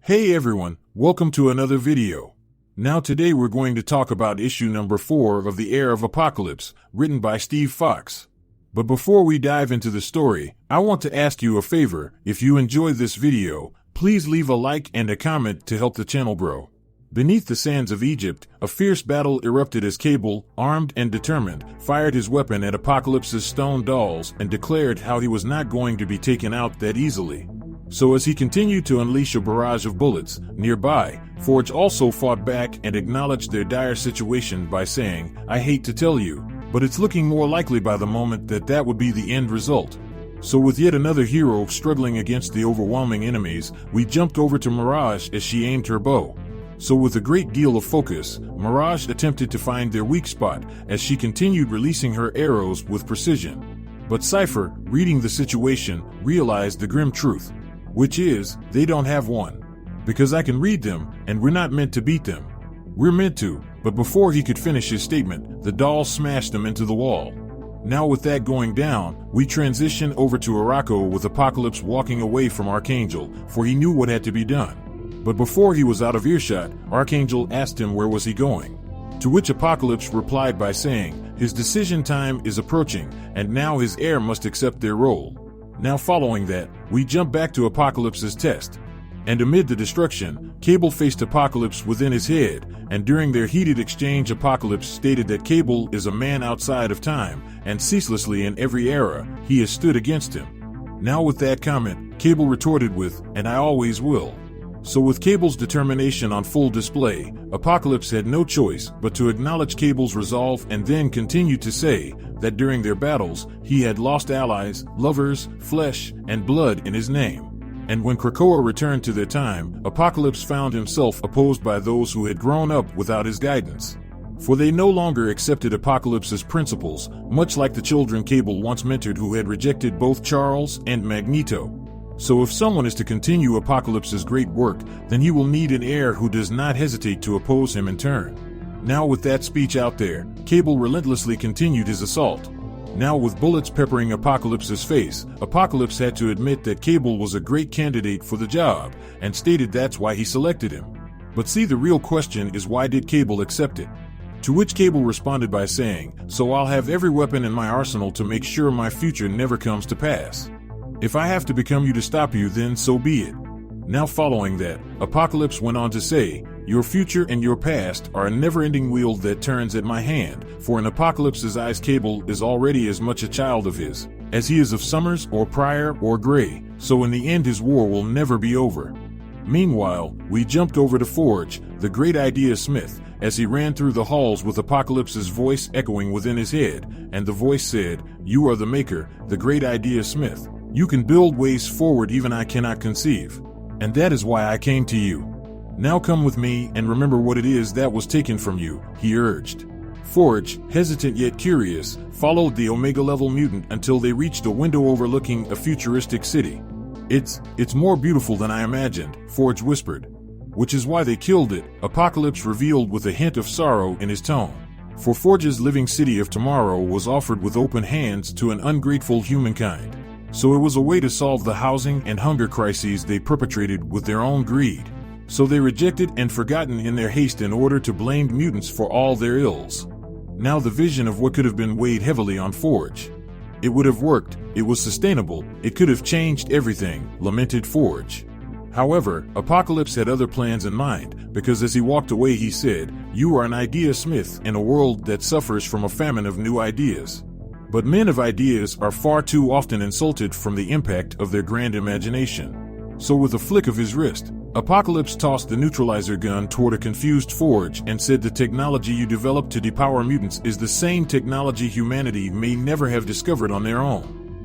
Hey everyone, welcome to another video. Now today we're going to talk about issue number 4 of the Heir of Apocalypse, written by Steve Fox. But before we dive into the story, I want to ask you a favor. If you enjoyed this video, please leave a like and a comment to help the channel grow. Beneath the sands of Egypt, a fierce battle erupted as Cable, armed and determined, fired his weapon at Apocalypse's stone dolls and declared how he was not going to be taken out that easily. So as he continued to unleash a barrage of bullets, nearby, Forge also fought back and acknowledged their dire situation by saying, "I hate to tell you, but it's looking more likely by the moment that would be the end result." So with yet another hero struggling against the overwhelming enemies, we jumped over to Mirage as she aimed her bow. So with a great deal of focus, Mirage attempted to find their weak spot as she continued releasing her arrows with precision. But Cypher, reading the situation, realized the grim truth. Which is, they don't have one. Because I can read them, and we're not meant to beat them. We're meant to, but before he could finish his statement, the doll smashed him into the wall. Now with that going down, we transition over to Araco with Apocalypse walking away from Archangel, for he knew what had to be done. But before he was out of earshot, Archangel asked him where was he going. To which Apocalypse replied by saying, his decision time is approaching, and now his heir must accept their role. Now following that, we jump back to Apocalypse's test. And amid the destruction, Cable faced Apocalypse within his head, and during their heated exchange Apocalypse stated that Cable is a man outside of time, and ceaselessly in every era, he has stood against him. Now with that comment, Cable retorted with, "And I always will." So with Cable's determination on full display, Apocalypse had no choice but to acknowledge Cable's resolve and then continue to say that during their battles, he had lost allies, lovers, flesh, and blood in his name. And when Krakoa returned to their time, Apocalypse found himself opposed by those who had grown up without his guidance. For they no longer accepted Apocalypse's principles, much like the children Cable once mentored who had rejected both Charles and Magneto. So if someone is to continue Apocalypse's great work, then he will need an heir who does not hesitate to oppose him in turn. Now with that speech out there, Cable relentlessly continued his assault. Now with bullets peppering Apocalypse's face, Apocalypse had to admit that Cable was a great candidate for the job, and stated that's why he selected him. But see, the real question is, why did Cable accept it? To which Cable responded by saying, "So I'll have every weapon in my arsenal to make sure my future never comes to pass. If I have to become you to stop you, then so be it." Now following that, Apocalypse went on to say, "Your future and your past are a never-ending wheel that turns at my hand, for in Apocalypse's eyes Cable is already as much a child of his, as he is of Summers or Pryor or Gray, so in the end his war will never be over." Meanwhile, we jumped over to Forge, the great idea smith, as he ran through the halls with Apocalypse's voice echoing within his head, and the voice said, "You are the maker, the great idea smith. You can build ways forward even I cannot conceive. And that is why I came to you. Now come with me and remember what it is that was taken from you," he urged. Forge, hesitant yet curious, followed the Omega-level mutant until they reached a window overlooking a futuristic city. It's more beautiful than I imagined," Forge whispered. "Which is why they killed it," Apocalypse revealed with a hint of sorrow in his tone. For Forge's living city of tomorrow was offered with open hands to an ungrateful humankind. So it was a way to solve the housing and hunger crises they perpetrated with their own greed. So they rejected and forgotten in their haste in order to blame mutants for all their ills. Now the vision of what could have been weighed heavily on Forge. It would have worked, it was sustainable, it could have changed everything, lamented Forge. However, Apocalypse had other plans in mind, because as he walked away he said, "You are an idea smith in a world that suffers from a famine of new ideas. But men of ideas are far too often insulted from the impact of their grand imagination." So with a flick of his wrist, Apocalypse tossed the neutralizer gun toward a confused Forge and said, "The technology you developed to depower mutants is the same technology humanity may never have discovered on their own."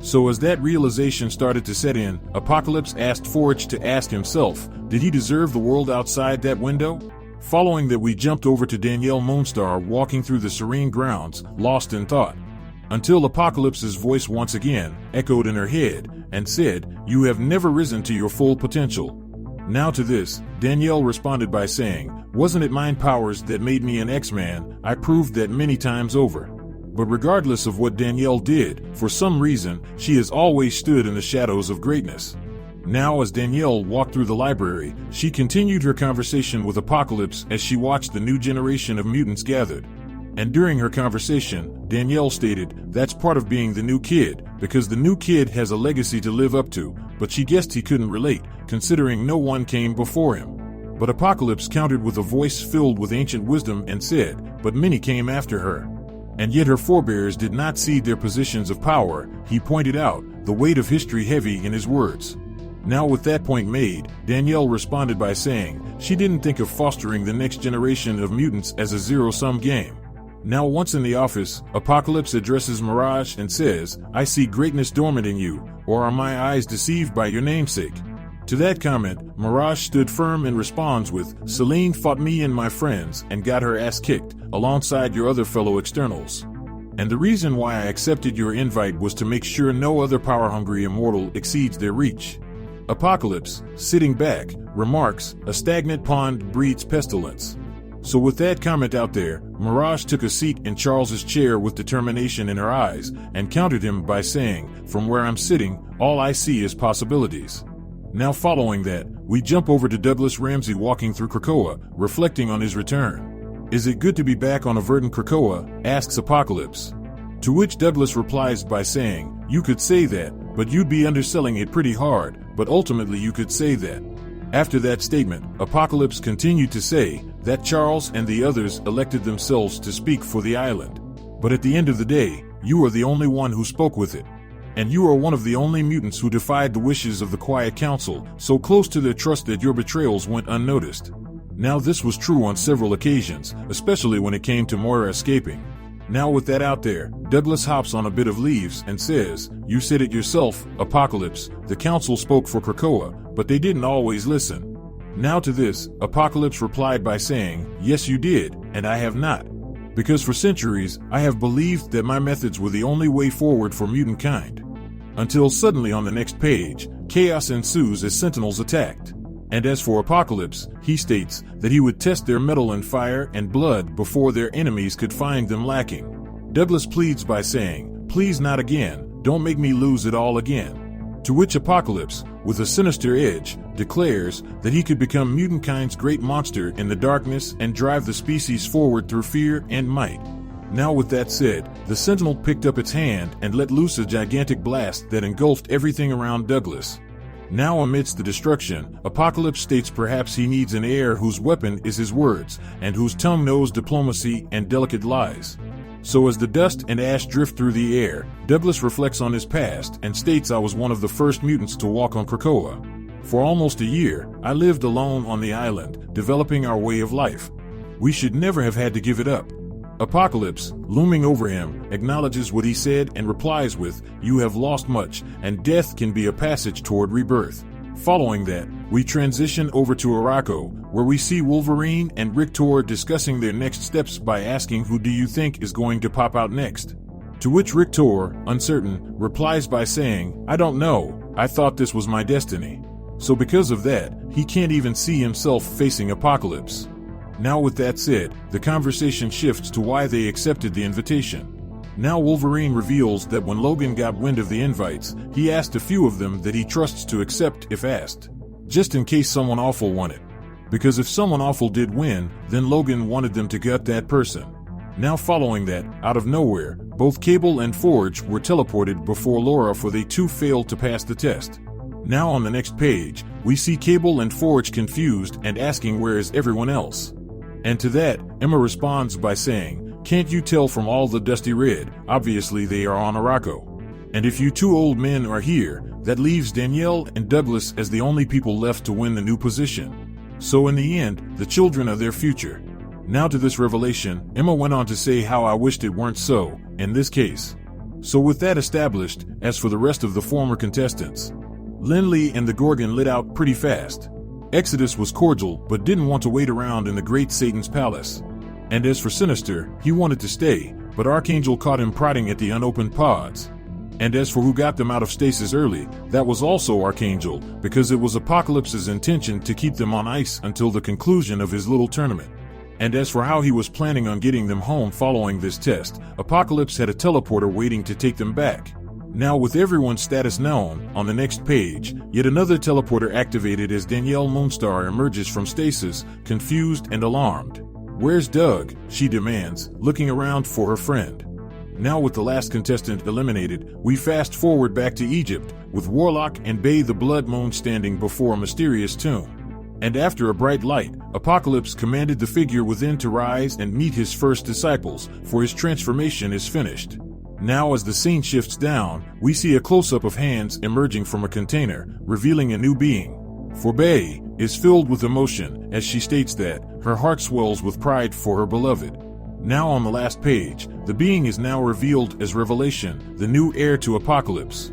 So as that realization started to set in, Apocalypse asked Forge to ask himself, did he deserve the world outside that window? Following that, we jumped over to Danielle Moonstar walking through the serene grounds, lost in thought. Until Apocalypse's voice once again echoed in her head and said, "You have never risen to your full potential." Now to this, Danielle responded by saying, "Wasn't it mind powers that made me an X-Man? I proved that many times over." But regardless of what Danielle did, for some reason, she has always stood in the shadows of greatness. Now, as Danielle walked through the library, she continued her conversation with Apocalypse as she watched the new generation of mutants gathered. And during her conversation, Danielle stated, "That's part of being the new kid, because the new kid has a legacy to live up to," but she guessed he couldn't relate, considering no one came before him. But Apocalypse countered with a voice filled with ancient wisdom and said, "But many came after her. And yet her forebears did not cede their positions of power," he pointed out, the weight of history heavy in his words. Now, with that point made, Danielle responded by saying she didn't think of fostering the next generation of mutants as a zero-sum game. Now, once in the office, Apocalypse addresses Mirage and says, "I see greatness dormant in you, or are my eyes deceived by your namesake?" To that comment, Mirage stood firm and responds with, "Selene fought me and my friends and got her ass kicked, alongside your other fellow externals. And the reason why I accepted your invite was to make sure no other power-hungry immortal exceeds their reach." Apocalypse, sitting back, remarks, "A stagnant pond breeds pestilence." So with that comment out there, Mirage took a seat in Charles's chair with determination in her eyes and countered him by saying, "From where I'm sitting, all I see is possibilities." Now, following that, we jump over to Douglas Ramsey walking through Krakoa, reflecting on his return. "Is it good to be back on a verdant Krakoa?" asks Apocalypse. To which Douglas replies by saying, "You could say that, but you'd be underselling it pretty hard, but ultimately you could say that." After that statement, Apocalypse continued to say that Charles and the others elected themselves to speak for the island. But at the end of the day, you are the only one who spoke with it. And you are one of the only mutants who defied the wishes of the Quiet Council, so close to their trust that your betrayals went unnoticed. Now, this was true on several occasions, especially when it came to Moira escaping. Now, with that out there, Douglas hops on a bit of leaves and says, "You said it yourself, Apocalypse, the council spoke for Krakoa, but they didn't always listen." Now to this, Apocalypse replied by saying, "Yes you did, and I have not. Because for centuries, I have believed that my methods were the only way forward for mutantkind." Until suddenly on the next page, chaos ensues as Sentinels attacked. And as for Apocalypse, he states that he would test their mettle in fire and blood before their enemies could find them lacking. Douglas pleads by saying, "Please not again, don't make me lose it all again." To which Apocalypse, with a sinister edge, declares that he could become mutantkind's great monster in the darkness and drive the species forward through fear and might. Now, with that said, the Sentinel picked up its hand and let loose a gigantic blast that engulfed everything around Douglas. Now, amidst the destruction, Apocalypse states perhaps he needs an heir whose weapon is his words, and whose tongue knows diplomacy and delicate lies. So as the dust and ash drift through the air, Douglas reflects on his past and states, "I was one of the first mutants to walk on Krakoa. For almost a year, I lived alone on the island, developing our way of life. We should never have had to give it up." Apocalypse, looming over him, acknowledges what he said and replies with, "You have lost much, and death can be a passage toward rebirth." Following that, we transition over to Arakko, where we see Wolverine and Rictor discussing their next steps by asking, "Who do you think is going to pop out next?" To which Rictor, uncertain, replies by saying, "I don't know, I thought this was my destiny." So because of that, he can't even see himself facing Apocalypse. Now, with that said, the conversation shifts to why they accepted the invitation. Now Wolverine reveals that when Logan got wind of the invites, he asked a few of them that he trusts to accept if asked, just in case someone awful won it. Because if someone awful did win, then Logan wanted them to gut that person. Now, following that, out of nowhere, both Cable and Forge were teleported before Laura, for they too failed to pass the test. Now on the next page, we see Cable and Forge confused and asking, "Where is everyone else?" And to that, Emma responds by saying, "Can't you tell from all the dusty red? Obviously they are on Arakko. And if you two old men are here, that leaves Danielle and Douglas as the only people left to win the new position. So in the end, the children are their future." Now to this revelation, Emma went on to say how I wished it weren't so, in this case. So with that established, as for the rest of the former contestants, Lindley and the Gorgon lit out pretty fast. Exodus was cordial, but didn't want to wait around in the Great Satan's palace. And as for Sinister, he wanted to stay, but Archangel caught him prodding at the unopened pods. And as for who got them out of stasis early, that was also Archangel, because it was Apocalypse's intention to keep them on ice until the conclusion of his little tournament. And as for how he was planning on getting them home following this test, Apocalypse had a teleporter waiting to take them back. Now, with everyone's status known, on the next page, yet another teleporter activated as Danielle Moonstar emerges from stasis, confused and alarmed. "Where's Doug?" she demands, looking around for her friend. Now, with the last contestant eliminated, we fast forward back to Egypt, with Warlock and Bay the Blood Moon standing before a mysterious tomb. And after a bright light, Apocalypse commanded the figure within to rise and meet his first disciples, for his transformation is finished. Now, as the scene shifts down, we see a close-up of hands emerging from a container, revealing a new being. For Bay is filled with emotion as she states that her heart swells with pride for her beloved. Now on the last page, the being is now revealed as Revelation, the new heir to Apocalypse.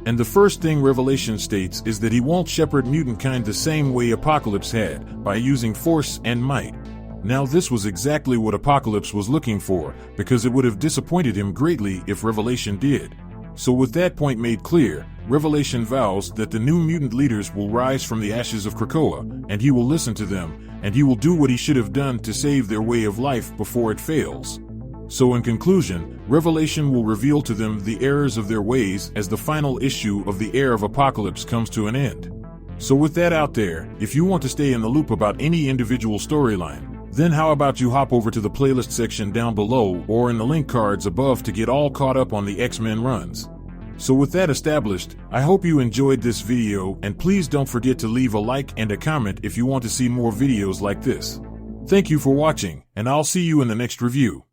And the first thing Revelation states is that he won't shepherd mutantkind the same way Apocalypse had, by using force and might. Now this was exactly what Apocalypse was looking for, because it would have disappointed him greatly if Revelation did. So with that point made clear, Revelation vows that the new mutant leaders will rise from the ashes of Krakoa, and he will listen to them, and he will do what he should have done to save their way of life before it fails. So in conclusion, Revelation will reveal to them the errors of their ways as the final issue of the Heir of Apocalypse comes to an end. So with that out there, if you want to stay in the loop about any individual storyline, then how about you hop over to the playlist section down below or in the link cards above to get all caught up on the X-Men runs. So with that established, I hope you enjoyed this video, and please don't forget to leave a like and a comment if you want to see more videos like this. Thank you for watching, and I'll see you in the next review.